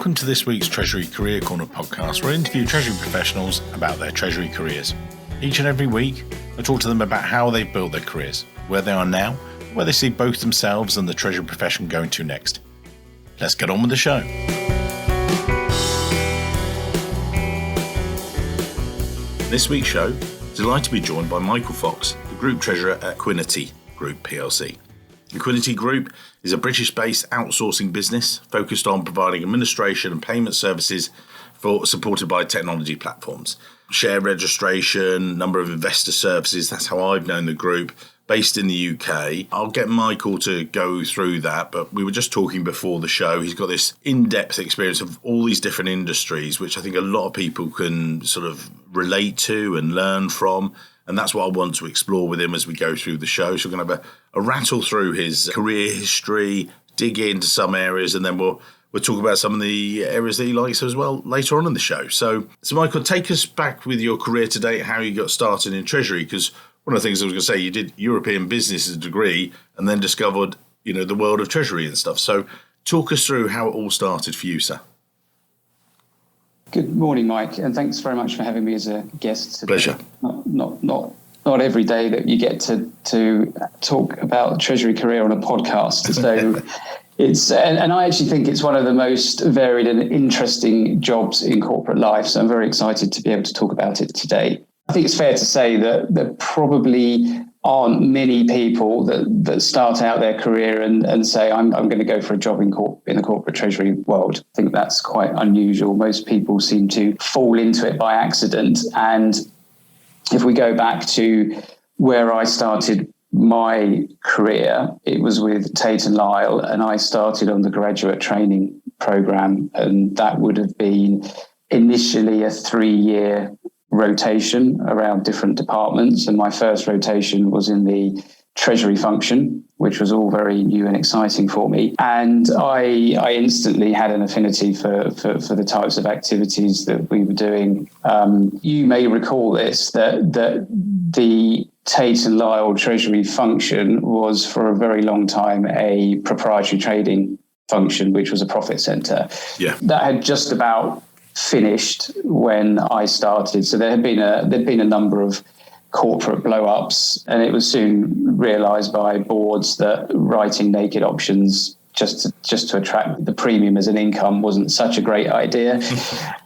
Welcome to this week's Treasury Career Corner podcast, where I interview Treasury professionals about their Treasury careers. Each and every week, I talk to them about how they've built their careers, where they are now, where they see both themselves and the Treasury profession going to next. Let's get on with the show. This week's show, delighted to be joined by Michael Fox, the Group Treasurer at Equiniti Group Plc. Equiniti Group is a British-based outsourcing business focused on providing administration and payment services supported by technology platforms. Share registration, number of investor services, that's how I've known the group, based in the UK. I'll get Michael to go through that, but we were just talking before the show. He's got this in-depth experience of all these different industries, which I think a lot of people can sort of relate to and learn from. And that's what I want to explore with him as we go through the show. So we're going to have a rattle through his career history, dig into some areas, and then we'll talk about some of the areas that he likes as well later on in the show. So Michael, take us back with your career to date, how you got started in Treasury, because one of the things I was going to say, you did European business as a degree and then discovered, the world of Treasury and stuff. So talk us through how it all started for you, sir. Good morning, Mike, and thanks very much for having me as a guest today. Pleasure. Not every day that you get to talk about Treasury career on a podcast. So it's and I actually think it's one of the most varied and interesting jobs in corporate life. So I'm very excited to be able to talk about it today. I think it's fair to say that there probably aren't many people that start out their career and say, I'm going to go for a job in the corporate treasury world. I think that's quite unusual. Most people seem to fall into it by accident. And if we go back to where I started my career, it was with Tate & Lyle, and I started on the graduate training program. And that would have been initially a 3-year rotation around different departments, and my first rotation was in the treasury function, which was all very new and exciting for me. And I instantly had an affinity for the types of activities that we were doing. You may recall this, that the Tate & Lyle treasury function was for a very long time a proprietary trading function, which was a profit centre. Yeah. That had just about finished when I started. So there'd been a number of corporate blow-ups, and it was soon realised by boards that writing naked options just to attract the premium as an income wasn't such a great idea,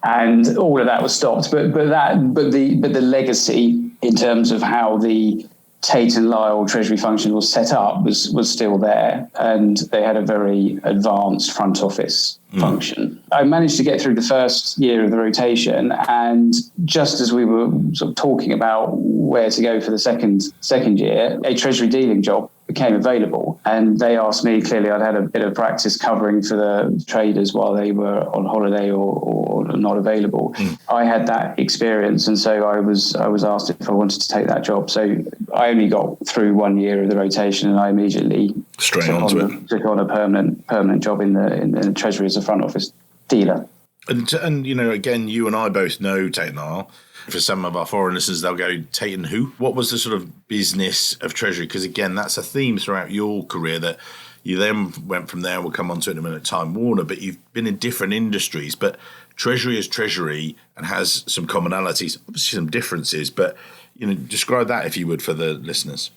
and all of that was stopped. But the legacy in terms of how the Tate & Lyle treasury function was set up was still there, and they had a very advanced front office function. I managed to get through the first year of the rotation, and just as we were sort of talking about where to go for the second year, a treasury dealing job became available, and they asked me. Clearly, I'd had a bit of practice covering for the traders while they were on holiday or not available. I had that experience, and so I was asked if I wanted to take that job. So I only got through 1 year of the rotation, and I immediately took on a permanent job in the treasury as a front office dealer. And again, you and I both know Tate & Lyle. For some of our foreign listeners, they'll go, Tate and who? What was the sort of business of Treasury? Because again, that's a theme throughout your career that you then went from there. We'll come on to it in a minute, Time Warner, but you've been in different industries. But Treasury is Treasury and has some commonalities, obviously some differences. But describe that if you would for the listeners.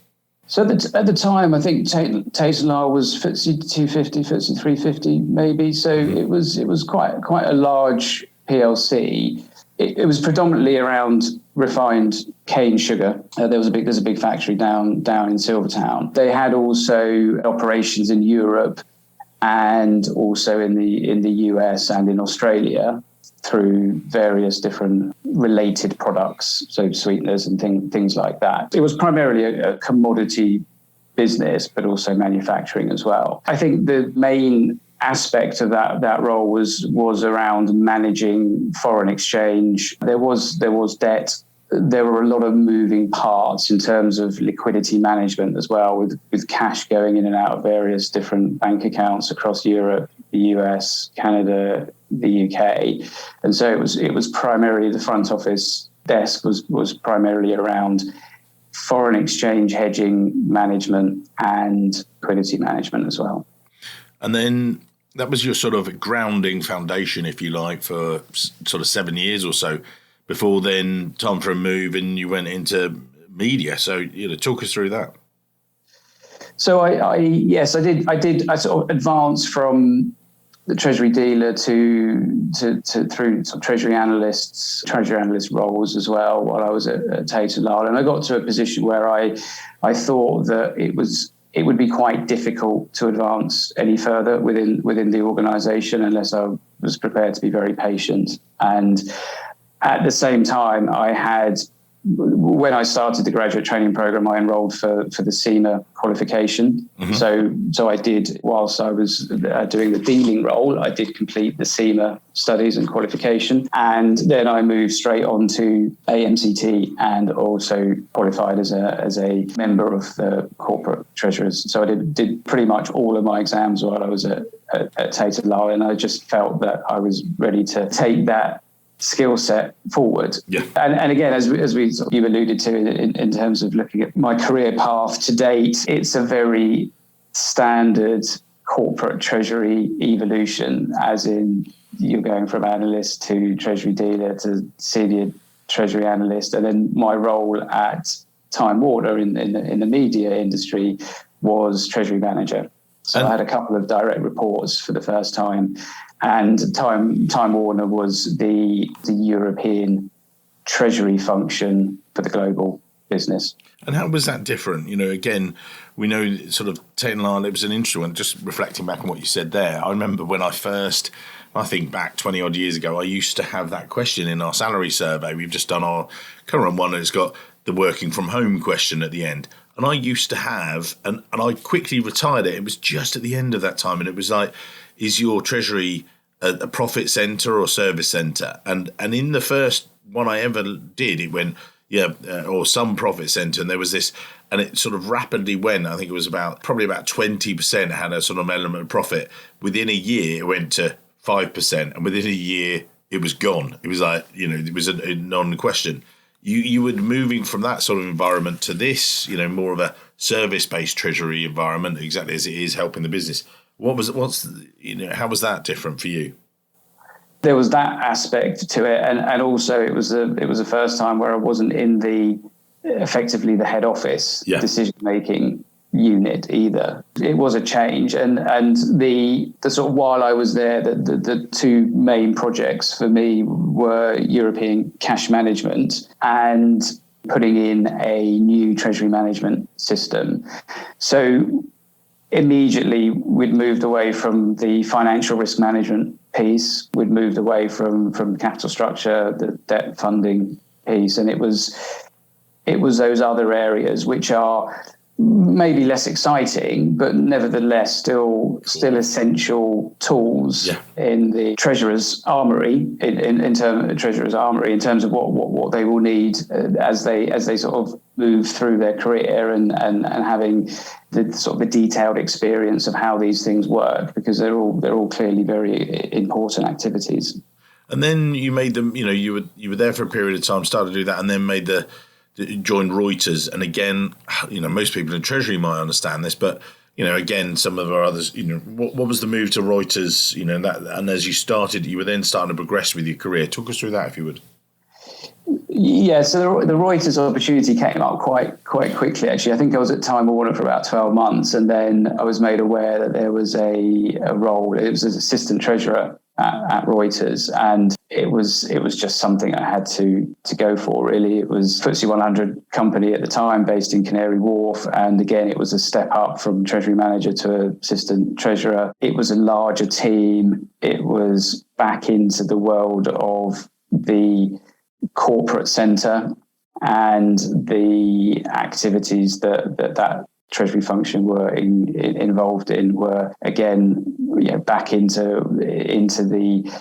So at the time, I think Tate & Lyle was FTSE 250, FTSE 350, maybe. So it was quite a large PLC. It was predominantly around refined cane sugar. There's a big factory down in Silvertown. They had also operations in Europe and also in the US and in Australia through various different related products, so sweeteners and things like that. It was primarily a commodity business, but also manufacturing as well. I think the main aspect of that role was around managing foreign exchange. There was debt. There were a lot of moving parts in terms of liquidity management as well, with cash going in and out of various different bank accounts across Europe, the US, Canada, the UK. And so it was primarily the front office desk was primarily around foreign exchange hedging management and liquidity management as well. And then that was your sort of grounding foundation, if you like, for sort of 7 years or so. Before then, time for a move, and you went into media. So, talk us through that. So I sort of advanced from the treasury dealer to through some treasury analyst roles as well while I was at Tate & Lyle, and I got to a position where I thought that it would be quite difficult to advance any further within the organisation unless I was prepared to be very patient. And at the same time, when I started the graduate training program, I enrolled for the SEMA qualification. Mm-hmm. So I did, whilst I was doing the dealing role, I did complete the SEMA studies and qualification. And then I moved straight on to AMCT and also qualified as a member of the corporate treasurers. So I did pretty much all of my exams while I was at Tate & Lyle, and I just felt that I was ready to take that skill set forward. Yeah. And again, as you alluded to in terms of looking at my career path to date, it's a very standard corporate treasury evolution, as in you're going from analyst to treasury dealer to senior treasury analyst. And then my role at Time Warner in the media industry was treasury manager. So I had a couple of direct reports for the first time. And Time Warner was the European treasury function for the global business. And how was that different? Again, we know sort of Tate & Lyle, it was an interesting one. Just reflecting back on what you said there, I remember when I think back 20 odd years ago, I used to have that question in our salary survey. We've just done our current one, and it's got the working from home question at the end. And I used to have, and I quickly retired it. It was just at the end of that time, and it was like, is your treasury a profit centre or service centre? And in the first one I ever did, it went, or some profit centre, and there was this, and it sort of rapidly went. I think it was probably about 20% had a sort of element of profit. Within a year, it went to 5%, and within a year, it was gone. It was like, it was a non-question. You were moving from that sort of environment to this, more of a service-based treasury environment, exactly as it is helping the business. How was that different for you? There was that aspect to it, and also it was the first time where I wasn't in effectively the head office decision-making unit either. It was a change, and the sort of, while I was there, the two main projects for me were European cash management and putting in a new treasury management system. So immediately we'd moved away from the financial risk management piece, we'd moved away from capital structure, the debt funding piece, and it was those other areas which are maybe less exciting, but nevertheless still essential tools in the treasurer's armory, in terms of what they will need as they sort of move through their career and having the sort of the detailed experience of how these things work, because they're all clearly very important activities. And then you made them, you were there for a period of time, started to do that, and then joined Reuters. And again, most people in Treasury might understand this, but, again, some of our others, what was the move to Reuters, and as you started, you were then starting to progress with your career. Talk us through that, if you would. Yeah, so the Reuters opportunity came up quite quickly, actually. I think I was at Time Warner for about 12 months, and then I was made aware that there was a role. It was as assistant treasurer at Reuters, and it was just something I had to go for, really. It was FTSE 100 company at the time, based in Canary Wharf, and again, it was a step up from treasury manager to assistant treasurer. It was a larger team. It was back into the world of the corporate centre, and the activities that treasury function were involved in were, again, back into the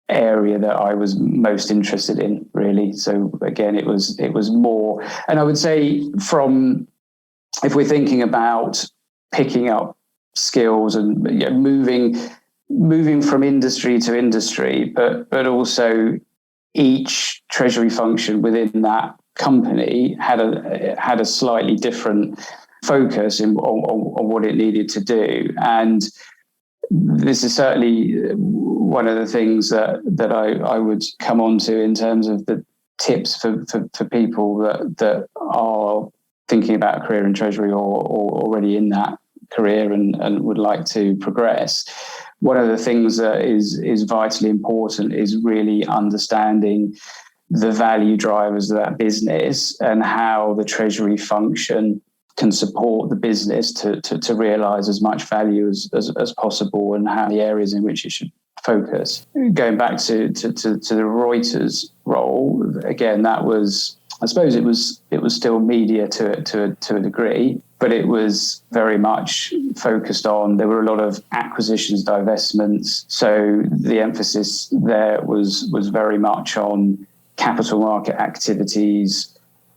area that I was most interested in, really. So again, it was more, and I would say, if we're thinking about picking up skills and moving from industry to industry, but also each treasury function within that company had a slightly different focus on what it needed to do. And this is certainly one of the things that I would come on to in terms of the tips for people that are thinking about a career in Treasury or already in that career and would like to progress. One of the things that is vitally important is really understanding the value drivers of that business and how the Treasury function can support the business to realise as much value as possible, and how the areas in which it should focus. Going back to the Reuters role, again, that was, I suppose it was still media to a degree, but it was very much focused on, there were a lot of acquisitions, divestments. So the emphasis there was very much on capital market activities,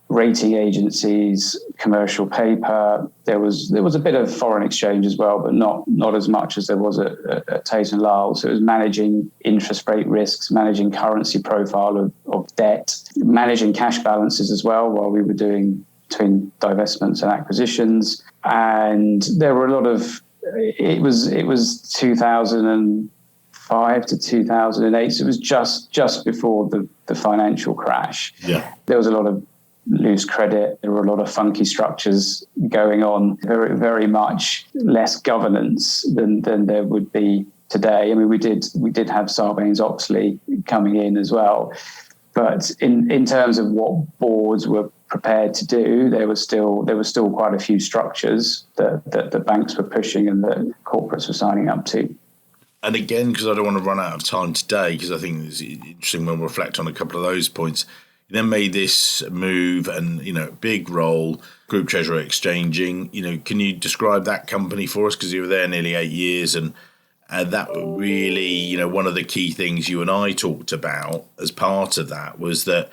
rating agencies, commercial paper. There was a bit of foreign exchange as well, but not as much as there was at Tate & Lyle. So it was managing interest rate risks, managing currency profile of debt, managing cash balances as well while we were doing between divestments and acquisitions. And there were a lot of, it was 2005 to 2008. So it was just before the financial crash. Yeah. There was a lot of loose credit. There were a lot of funky structures going on, very, very much less governance than there would be today. I mean, we did have Sarbanes-Oxley coming in as well, but in terms of what boards were prepared to do, there was still quite a few structures that the banks were pushing and that corporates were signing up to. And again, because I don't want to run out of time today, because I think it's interesting when we reflect on a couple of those points. You then made this move and, big role, Group Treasurer Xchanging. Can you describe that company for us? Because you were there nearly 8 years, and that really, one of the key things you and I talked about as part of that was that,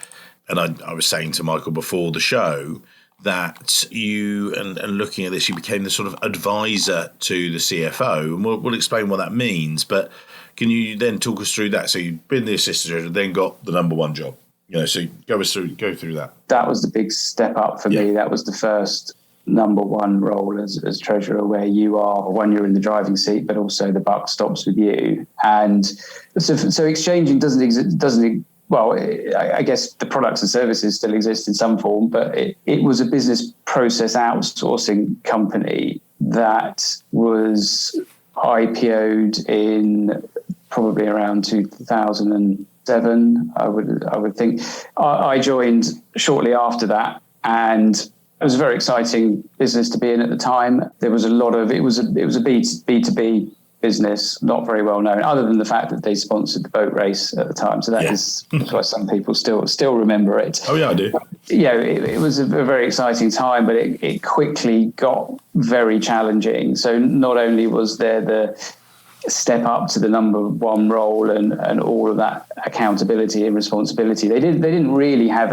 and I was saying to Michael before the show, that you, and looking at this, you became the sort of advisor to the CFO, and we'll explain what that means. But can you then talk us through that? So you've been the assistant treasurer, then got the number one job. So go through that. That was the big step up for me. That was the first number one role as treasurer, where you are, one, you're in the driving seat, but also the buck stops with you. And so Xchanging doesn't exist. Well, I guess the products and services still exist in some form, but it was a business process outsourcing company that was IPO'd in probably around 2007, I would think. I joined shortly after that, and it was a very exciting business to be in at the time. There was a lot of, it was a B2B business, not very well known, other than the fact that they sponsored the boat race at the time. So that's why some people still remember it. Oh yeah, I do. It was a very exciting time, but it quickly got very challenging. So not only was there the step up to the number one role and all of that accountability and responsibility, they didn't really have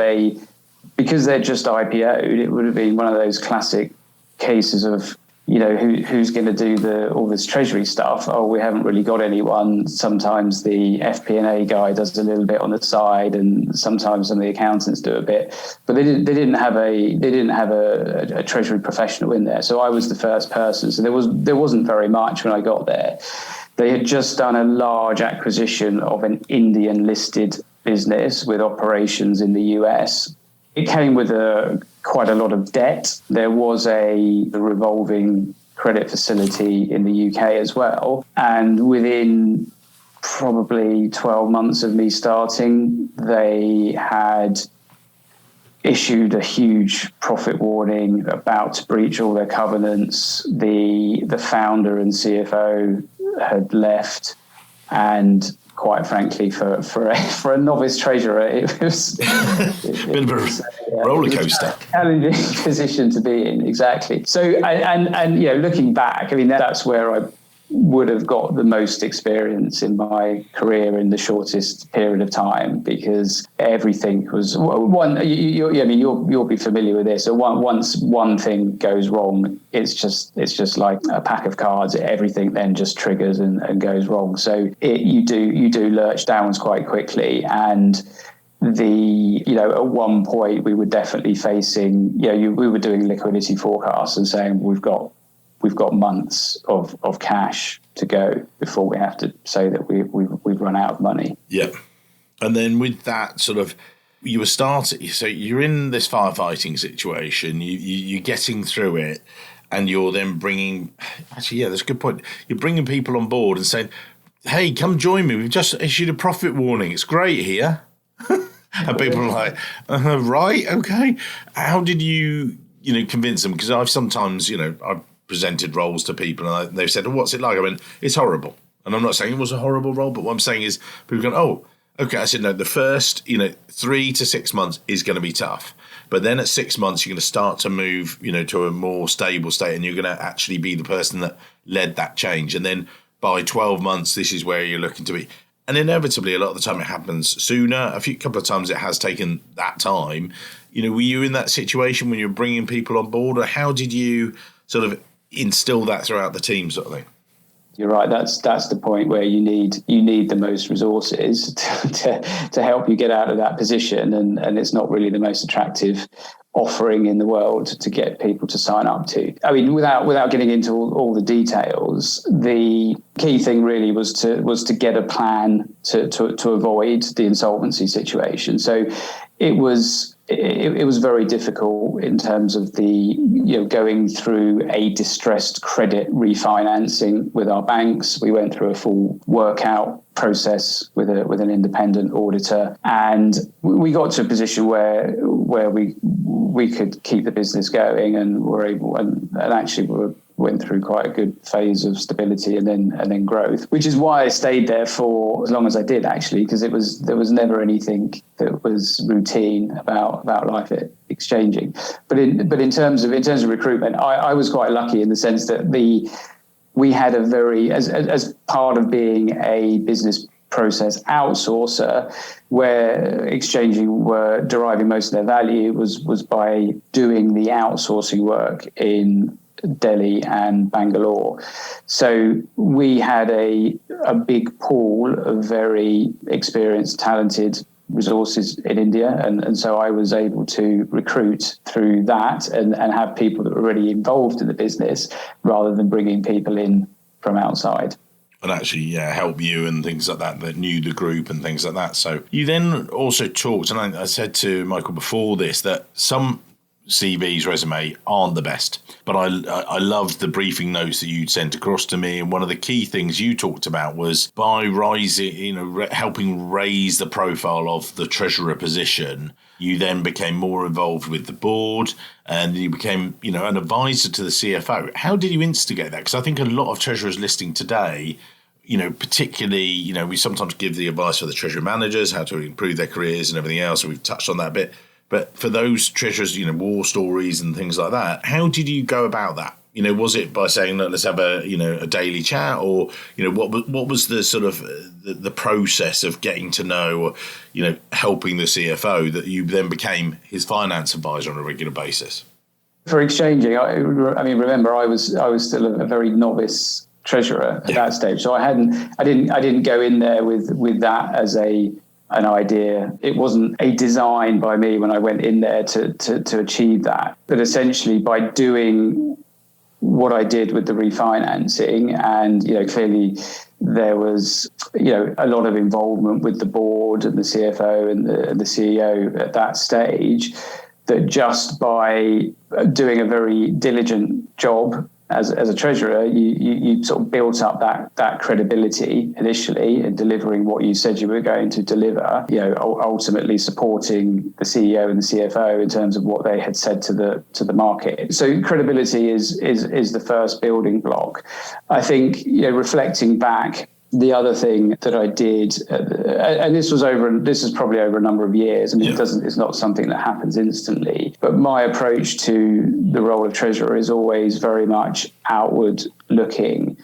because they're just IPO'd, it would have been one of those classic cases of, who's going to do all this treasury stuff? Oh, we haven't really got anyone. Sometimes the FP&A guy does a little bit on the side, and sometimes some of the accountants do a bit. But they didn't have a treasury professional in there. So I was the first person. So there wasn't very much when I got there. They had just done a large acquisition of an Indian listed business with operations in the US. It came with quite a lot of debt. There was a revolving credit facility in the UK as well. And within probably 12 months of me starting, they had issued a huge profit warning, about to breach all their covenants. The founder and CFO had left, and quite frankly, for a novice treasurer, it was a bit of a roller coaster, challenging position to be in. Exactly. So, and looking back, I mean, that's where I would have got the most experience in my career in the shortest period of time, because everything was one. You'll be familiar with this. So once one thing goes wrong, it's just like a pack of cards. Everything then just triggers and goes wrong. So you do lurch downwards quite quickly. And at one point we were definitely facing. We were doing liquidity forecasts and saying we've got we've got months of cash to go before we have to say that we've run out of money. Yeah. And then with that sort of, you were starting, so you're in this firefighting situation, you're getting through it, and you're then bringing, actually, yeah, that's a good point. You're bringing people on board and saying, hey, come join me. We've just issued a profit warning. It's great here. And people are like, right, okay. How did you convince them? Because I've sometimes, I've presented roles to people and they've said, oh, what's it like? I mean, it's horrible. And I'm not saying it was a horrible role, but what I'm saying is people go, oh, okay. I said, no, the first, 3 to 6 months is going to be tough. But then at 6 months, you're going to start to move, to a more stable state, and you're going to actually be the person that led that change. And then by 12 months, this is where you're looking to be. And inevitably, a lot of the time it happens sooner. Couple of times it has taken that time. Were you in that situation when you're bringing people on board, or how did you sort of instill that throughout the team sort of thing? You're right. That's the point where you need the most resources to help you get out of that position, and it's not really the most attractive offering in the world to get people to sign up to. I mean, without getting into all the details, the key thing really was to get a plan to avoid the insolvency situation. So it was very difficult in terms of the going through a distressed credit refinancing with our banks. We went through a full workout process with an independent auditor, and we got to a position where we could keep the business going, and were able and actually went through quite a good phase of stability and then growth, which is why I stayed there for as long as I did, actually, because there was never anything that was routine about life at Xchanging. But in terms of recruitment, I was quite lucky in the sense that we had a very, as part of being a business process outsourcer, where Xchanging were deriving most of their value was by doing the outsourcing work in Delhi and Bangalore. So we had a big pool of very experienced, talented resources in India, and so I was able to recruit through that and have people that were already involved in the business rather than bringing people in from outside. And actually, help you and things like that knew the group and things like that. So you then also talked, and I said to Michael before this, that some CV's resume aren't the best, but I loved the briefing notes that you'd sent across to me. And one of the key things you talked about was by rising, helping raise the profile of the treasurer position, you then became more involved with the board and you became, an advisor to the CFO. How did you instigate that? Because I think a lot of treasurers listening today, particularly, we sometimes give the advice for the treasury managers, how to improve their careers and everything else. And we've touched on that a bit. But for those treasurers, war stories and things like that, how did you go about that? Was it by saying, look, let's have a daily chat, or what was the sort of the process of getting to know, or helping the CFO that you then became his finance advisor on a regular basis? For Xchanging, I mean, remember, I was still a very novice treasurer at that stage, so I didn't go in there with that as an idea. It wasn't a design by me when I went in there to achieve that. But essentially, by doing what I did with the refinancing, and clearly there was a lot of involvement with the board and the CFO and the CEO at that stage, that just by doing a very diligent job as a treasurer, you sort of built up that credibility initially in delivering what you said you were going to deliver, ultimately supporting the CEO and the CFO in terms of what they had said to the market. So credibility is the first building block. I think, reflecting back, the other thing that I did, and this is probably over a number of years. I mean, it's not something that happens instantly. But my approach to the role of treasurer is always very much outward looking,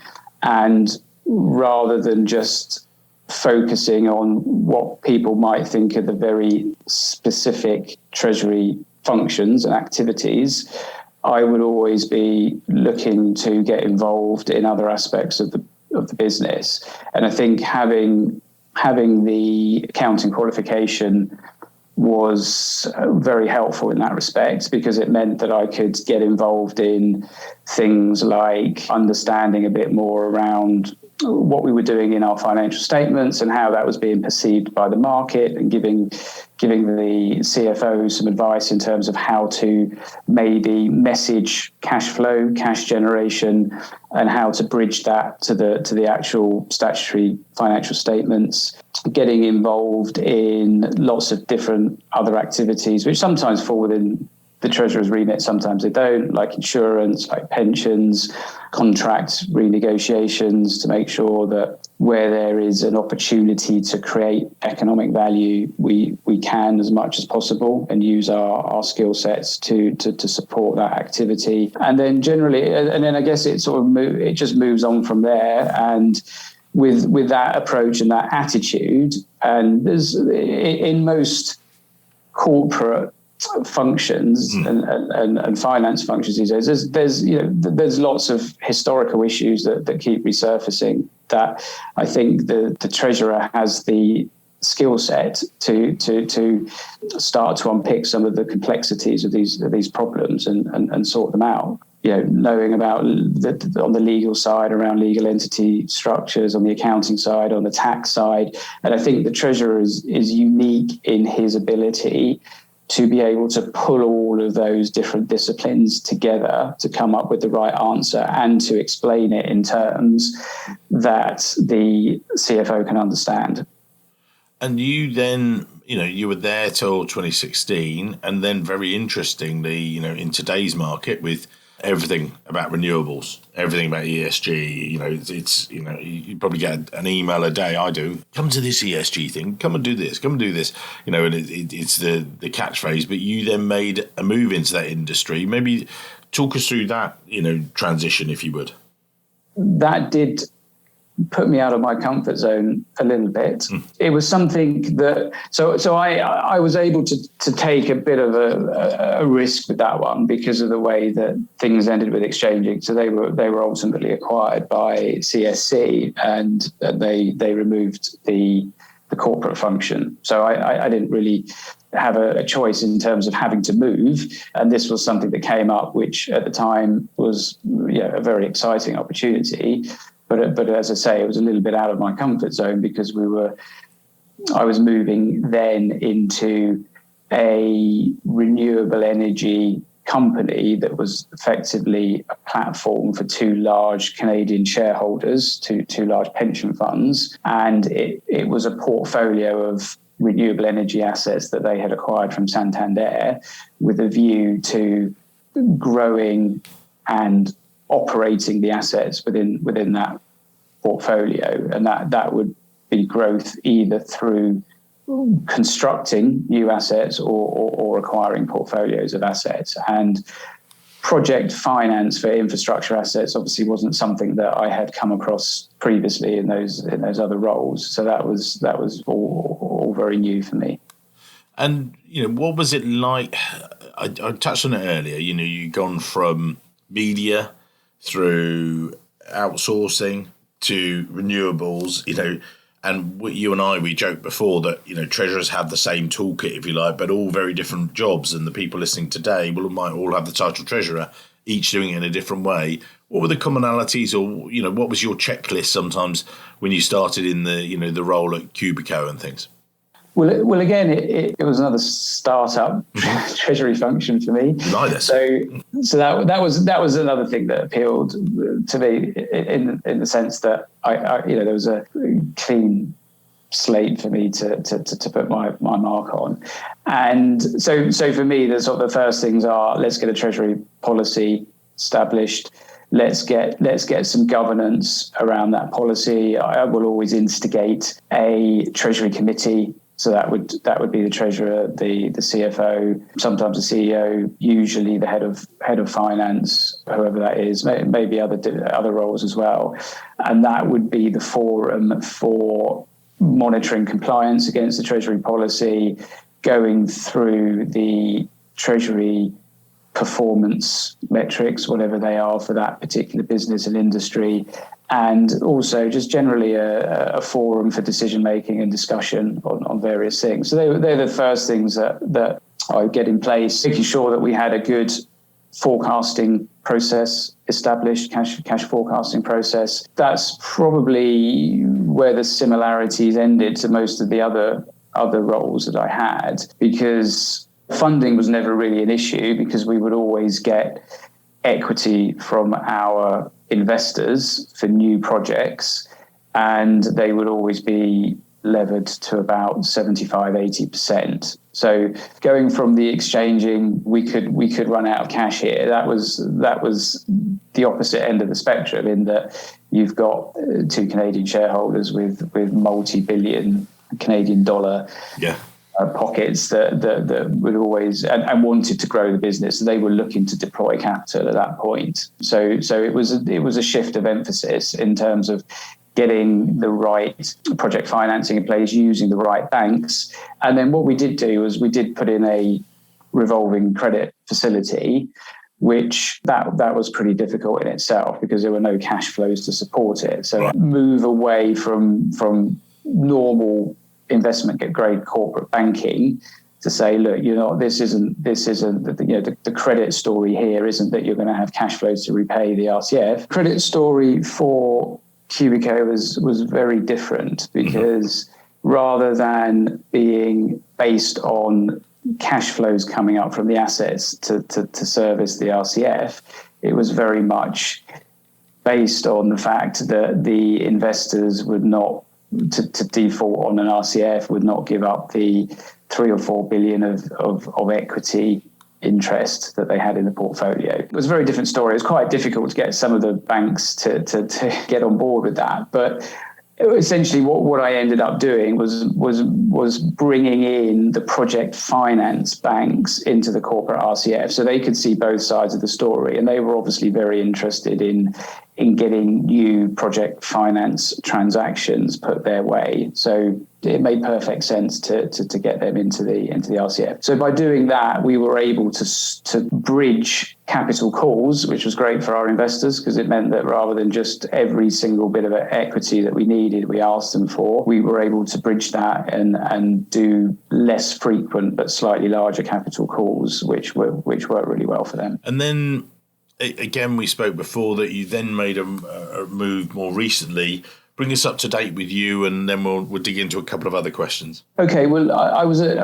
and rather than just focusing on what people might think are the very specific treasury functions and activities, I would always be looking to get involved in other aspects of the business. And I think having the accounting qualification was very helpful in that respect, because it meant that I could get involved in things like understanding a bit more around what we were doing in our financial statements and how that was being perceived by the market, and giving the CFO some advice in terms of how to maybe message cash flow, cash generation, and how to bridge that to the actual statutory financial statements. Getting involved in lots of different other activities, which sometimes fall within the Treasurer's remit, sometimes they don't, like insurance, like pensions, contract renegotiations, to make sure that where there is an opportunity to create economic value, we can as much as possible and use our skill sets to support that activity. And then generally, and then I guess it just moves on from there. And with that approach and that attitude, and there's in most corporate functions and finance functions these days, there's lots of historical issues that keep resurfacing, that I think the Treasurer has the skill set to start to unpick some of the complexities of these problems and sort them out. Knowing about on the legal side, around legal entity structures, on the accounting side, on the tax side. And I think the Treasurer is unique in his ability to be able to pull all of those different disciplines together to come up with the right answer, and to explain it in terms that the CFO can understand. And you then, you were there till 2016, and then very interestingly, in today's market, with everything about renewables, everything about ESG, it's you probably get an email a day. I do. Come to this ESG thing. Come and do this. Come and do this. And it's the catchphrase. But you then made a move into that industry. Maybe talk us through that, transition, if you would. That did put me out of my comfort zone a little bit. It was something that so I was able to take a bit of a risk with that one, because of the way that things ended with Xchanging. So they were ultimately acquired by CSC, and they removed the corporate function. So I didn't really have a choice in terms of having to move, and this was something that came up, which at the time was a very exciting opportunity. But as I say, it was a little bit out of my comfort zone, because I was moving then into a renewable energy company that was effectively a platform for two large Canadian shareholders, two large pension funds. And it was a portfolio of renewable energy assets that they had acquired from Santander, with a view to growing and operating the assets within that portfolio, and that would be growth either through constructing new assets or acquiring portfolios of assets. And project finance for infrastructure assets obviously wasn't something that I had come across previously in those other roles. So that was all very new for me. And what was it like? I touched on it earlier. You've gone from media through outsourcing to renewables, and you and I, we joked before that, treasurers have the same toolkit, if you like, but all very different jobs. And the people listening today might all have the title treasurer, each doing it in a different way. What were the commonalities, or, what was your checklist sometimes when you started in the role at Cubico and things? Well, again, it was another startup treasury function for me. Nice. So that was another thing that appealed to me in the sense that I there was a clean slate for me to put my mark on. And so for me, the sort of the first things are, let's get a treasury policy established. Let's get some governance around that policy. I will always instigate a treasury committee. So that would be the treasurer, the CFO, sometimes the CEO, usually the head of finance, whoever that is, maybe other roles as well. And that would be the forum for monitoring compliance against the treasury policy, going through the treasury performance metrics, whatever they are for that particular business and industry, and also just generally a forum for decision making and discussion on various things. So they're the first things that I would get in place, making sure that we had a good forecasting process established, cash forecasting process. That's probably where the similarities ended to most of the other roles that I had, because funding was never really an issue because we would always get equity from our investors for new projects, and they would always be levered to about 75-80%. So going from the exchanging, we could run out of cash here. That was the opposite end of the spectrum, in that you've got two Canadian shareholders with multi-billion Canadian dollar pockets that would always and wanted to grow the business. They were looking to deploy capital at that point. So it was a shift of emphasis in terms of getting the right project financing in place, using the right banks. And then what we did do was we did put in a revolving credit facility, which that was pretty difficult in itself because there were no cash flows to support it. So move away from normal investment grade corporate banking to say, look, this isn't the credit story here isn't that you're going to have cash flows to repay the RCF. Credit story for Cubico was very different because rather than being based on cash flows coming up from the assets to service the RCF, it was very much based on the fact that the investors would not, to default on an RCF, would not give up the 3 or 4 billion of equity interest that they had in the portfolio. It was a very different story. It was quite difficult to get some of the banks to get on board with that. But essentially what I ended up doing was bringing in the project finance banks into the corporate RCF so they could see both sides of the story. And they were obviously very interested in getting new project finance transactions put their way. So it made perfect sense to get them into the RCF. So by doing that, we were able to bridge capital calls, which was great for our investors because it meant that rather than just every single bit of equity that we needed, we asked them for, we were able to bridge that and do less frequent but slightly larger capital calls, which worked really well for them. And then again, we spoke before that you then made a move more recently. Bring us up to date with you, and then we'll dig into a couple of other questions. Okay, well, I was at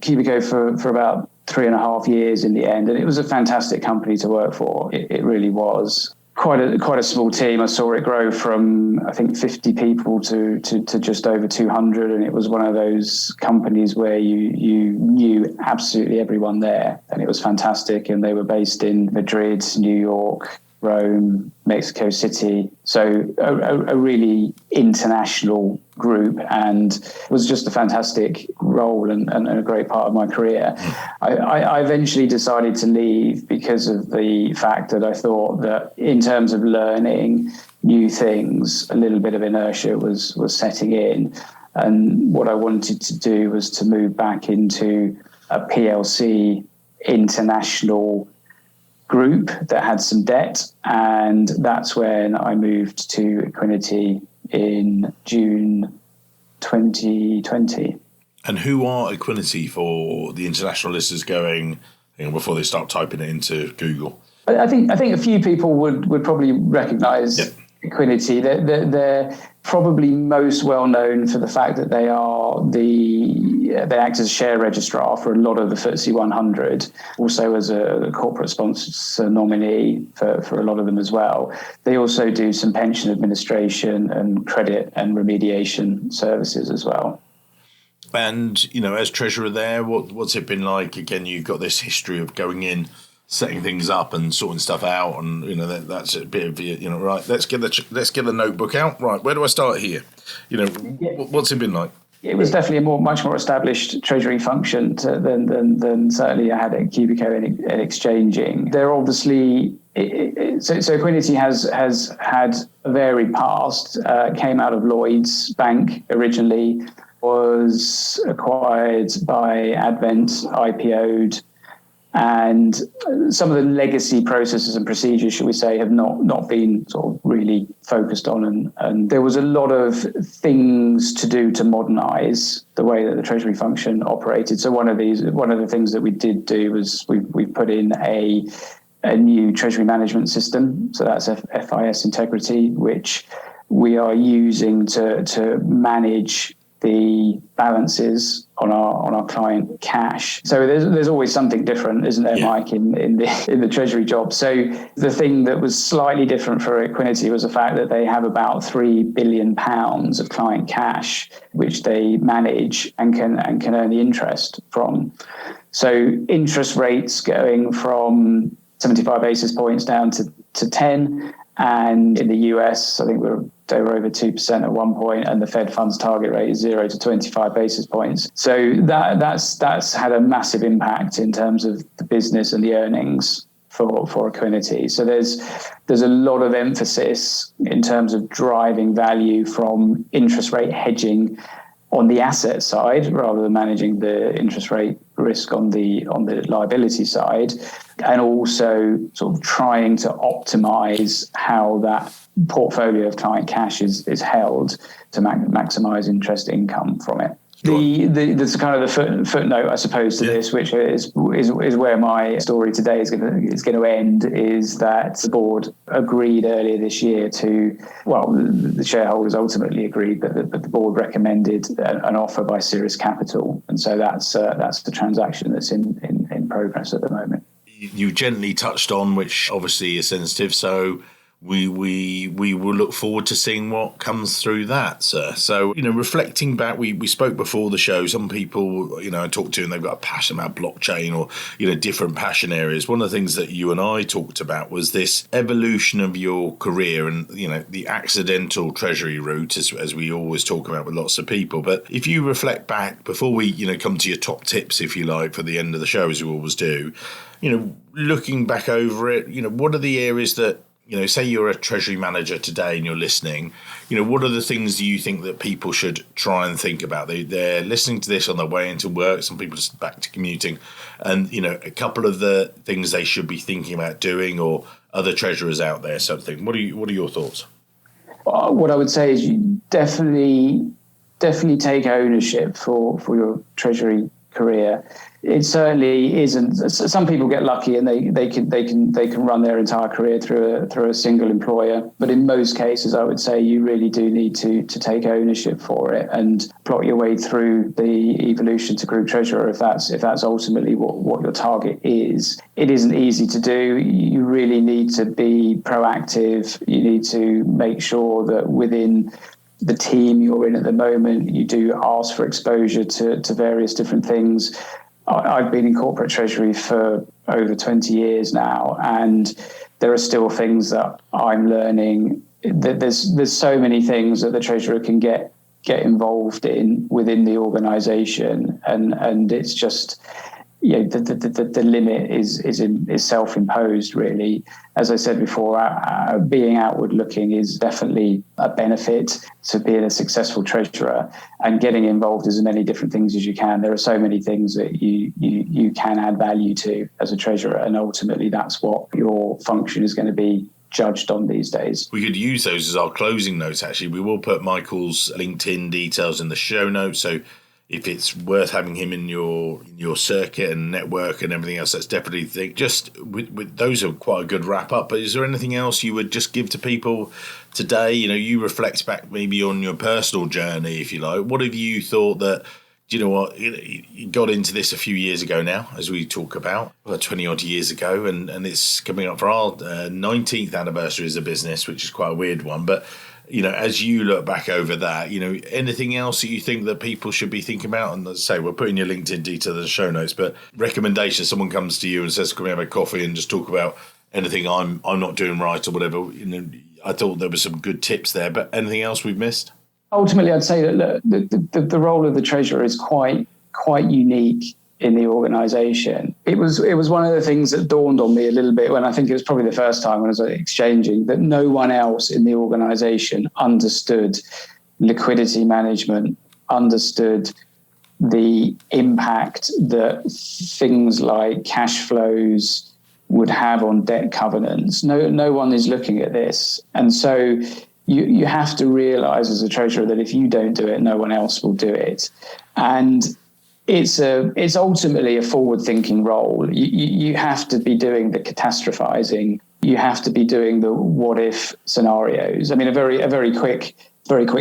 Cubico for about 3.5 years in the end, and it was a fantastic company to work for. It really was. Quite a small team. I saw it grow from, I think, 50 people to just over 200, and it was one of those companies where you knew absolutely everyone there, and it was fantastic. And they were based in Madrid, New York, Rome, Mexico City. So a really international group, and it was just a fantastic role and a great part of my career. I eventually decided to leave because of the fact that I thought that in terms of learning new things, a little bit of inertia was setting in. And what I wanted to do was to move back into a PLC international group that had some debt, and that's when I moved to Equiniti in June 2020. And who are Equiniti for the international listeners going, before they start typing it into Google? I think a few people would probably recognise Equiniti. They're probably most well known for the fact that they act as share registrar for a lot of the FTSE 100, also as a corporate sponsor nominee for a lot of them as well. They also do some pension administration and credit and remediation services as well. And, as treasurer there, what's it been like? Again, you've got this history of going in, setting things up and sorting stuff out, and that's a bit of right. Let's get the notebook out. Right, where do I start here? What's it been like? It was definitely a much more established treasury function than certainly I had at Cubico and Xchanging. They're obviously so Equiniti has had a varied past. Came out of Lloyds Bank originally, was acquired by Advent, IPO'd. And some of the legacy processes and procedures, should we say, have not been sort of really focused on. And there was a lot of things to do to modernise the way that the Treasury function operated. So one of the things that we did do was we put in a new Treasury management system. So that's FIS Integrity, which we are using to manage the balances on our client cash. So there's always something different, isn't there, Mike, in the Treasury job. So the thing that was slightly different for Equiniti was the fact that they have about £3 billion of client cash, which they manage and can earn the interest from. So interest rates going from 75 basis points down to 10. And in the US, I think they were over 2% at one point, and the Fed funds target rate is 0 to 25 basis points. So that's had a massive impact in terms of the business and the earnings for Equiniti. So there's a lot of emphasis in terms of driving value from interest rate hedging on the asset side, rather than managing the interest rate risk on the liability side, and also sort of trying to optimize how that portfolio of client cash is held to maximize interest income from it. The kind of the footnote, I suppose, to this, which is where my story today is going to end, is that the board agreed earlier this year the shareholders ultimately agreed, but the board recommended an offer by Sirius Capital, and so that's the transaction that's in progress at the moment. You gently touched on, which obviously is sensitive, so we will look forward to seeing what comes through that, sir. So, reflecting back, we spoke before the show, some people, I talked to, and they've got a passion about blockchain or, different passion areas. One of the things that you and I talked about was this evolution of your career and, the accidental treasury route, as we always talk about with lots of people. But if you reflect back, before we, come to your top tips, if you like, for the end of the show, as we always do, looking back over it, what are the areas that, say you're a treasury manager today and you're listening, what are the things you think that people should try and think about? They're listening to this on their way into work, some people just back to commuting, and, a couple of the things they should be thinking about doing, or other treasurers out there, something. What are your thoughts? What I would say is you definitely take ownership for your treasury career. It certainly isn't. Some people get lucky and they can run their entire career through a single employer. But in most cases, I would say you really do need to take ownership for it and plot your way through the evolution to group treasurer if that's ultimately what your target is. It isn't easy to do. You really need to be proactive. You need to make sure that within the team you're in at the moment, you do ask for exposure to various different things. I've been in corporate treasury for over 20 years now, and there are still things that I'm learning. There's so many things that the treasurer can get involved in within the organisation, and it's just the limit is self-imposed, really. As I said before, being outward-looking is definitely a benefit to being a successful treasurer, and getting involved in as many different things as you can. There are so many things that you can add value to as a treasurer, and ultimately that's what your function is going to be judged on these days. We could use those as our closing notes, actually. We will put Michael's LinkedIn details in the show notes, so if it's worth having him in your circuit and network and everything else, that's definitely the thing. Just with those are quite a good wrap up. But is there anything else you would just give to people today? You reflect back maybe on your personal journey, if you like. What have you thought that, you got into this a few years ago now, as we talk about, 20 odd years ago, and it's coming up for our 19th anniversary as a business, which is quite a weird one. But as you look back over that, anything else that you think that people should be thinking about? And let's say we're putting your LinkedIn details in the show notes, but recommendations, someone comes to you and says, can we have a coffee and just talk about anything I'm not doing right or whatever? I thought there were some good tips there, but anything else we've missed? Ultimately, I'd say that the role of the treasurer is quite unique in the organisation. It was one of the things that dawned on me a little bit when I think it was probably the first time when I was at Xchanging, that no one else in the organisation understood liquidity management, understood the impact that things like cash flows would have on debt covenants. No one is looking at this. And so you have to realize as a treasurer that if you don't do it, no one else will do it. And it's ultimately a forward-thinking role. You have to be doing the catastrophizing. You have to be doing the what-if scenarios. I mean, a very quick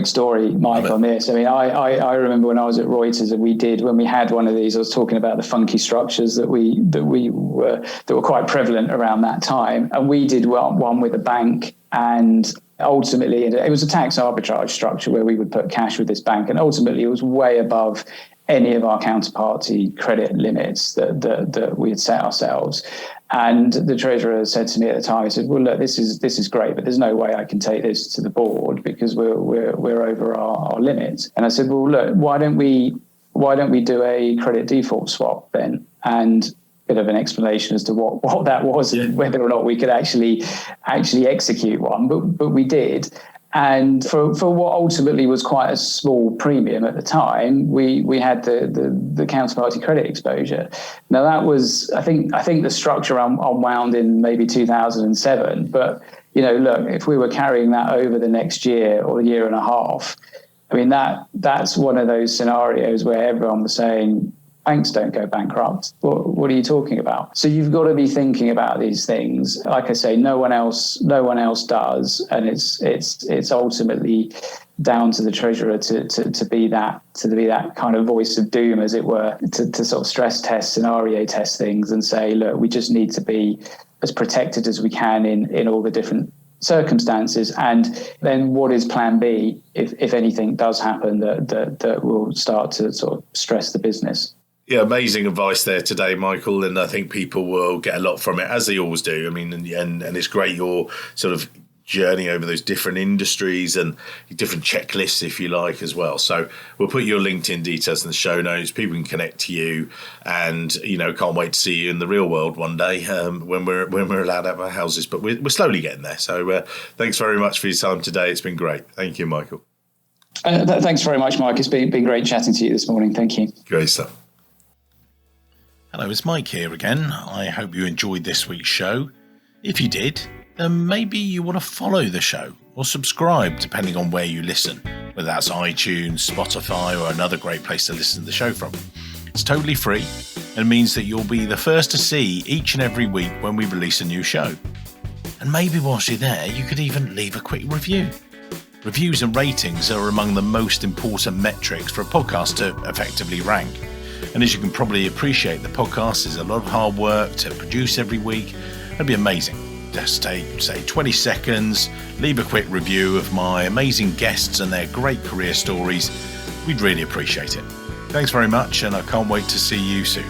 story, Mike, on this. I mean, I remember when I was at Reuters and when we had one of these, I was talking about the funky structures that were quite prevalent around that time. And we did one with a bank, and ultimately it was a tax arbitrage structure where we would put cash with this bank, and ultimately it was way above any of our counterparty credit limits that we had set ourselves. And the treasurer said to me at the time, he said, "Well, look, this is great, but there's no way I can take this to the board because we're over our limits." And I said, "Well, look, why don't we do a credit default swap then?" And a bit of an explanation as to what that was and whether or not we could actually execute one, but we did. And for what ultimately was quite a small premium at the time, we had the counterparty credit exposure. Now that was, I think the structure unwound in maybe 2007. But look, if we were carrying that over the next year or a year and a half, I mean that's one of those scenarios where everyone was saying, banks don't go bankrupt. What are you talking about? So you've got to be thinking about these things. Like I say, no one else does, and it's ultimately down to the treasurer to be that kind of voice of doom, as it were, to sort of stress test, scenario test things, and say, look, we just need to be as protected as we can in all the different circumstances. And then what is plan B if anything does happen that will start to sort of stress the business? Yeah, amazing advice there today, Michael, and I think people will get a lot from it, as they always do. I mean, and it's great your sort of journey over those different industries and different checklists, if you like, as well. So we'll put your LinkedIn details in the show notes. People can connect to you, and can't wait to see you in the real world one day when we're allowed out of our houses. But we're slowly getting there. So thanks very much for your time today. It's been great. Thank you, Michael. Thanks very much, Mike. It's been great chatting to you this morning. Thank you. Great stuff. Hello, it's Mike here again. I hope you enjoyed this week's show. If you did, then maybe you want to follow the show or subscribe, depending on where you listen, whether that's iTunes, Spotify, or another great place to listen to the show from. It's totally free and means that you'll be the first to see each and every week when we release a new show. And maybe whilst you're there, you could even leave a quick review. Reviews and ratings are among the most important metrics for a podcast to effectively rank. And as you can probably appreciate, the podcast is a lot of hard work to produce every week. It'd be amazing. Just take, say, 20 seconds, leave a quick review of my amazing guests and their great career stories. We'd really appreciate it. Thanks very much, and I can't wait to see you soon.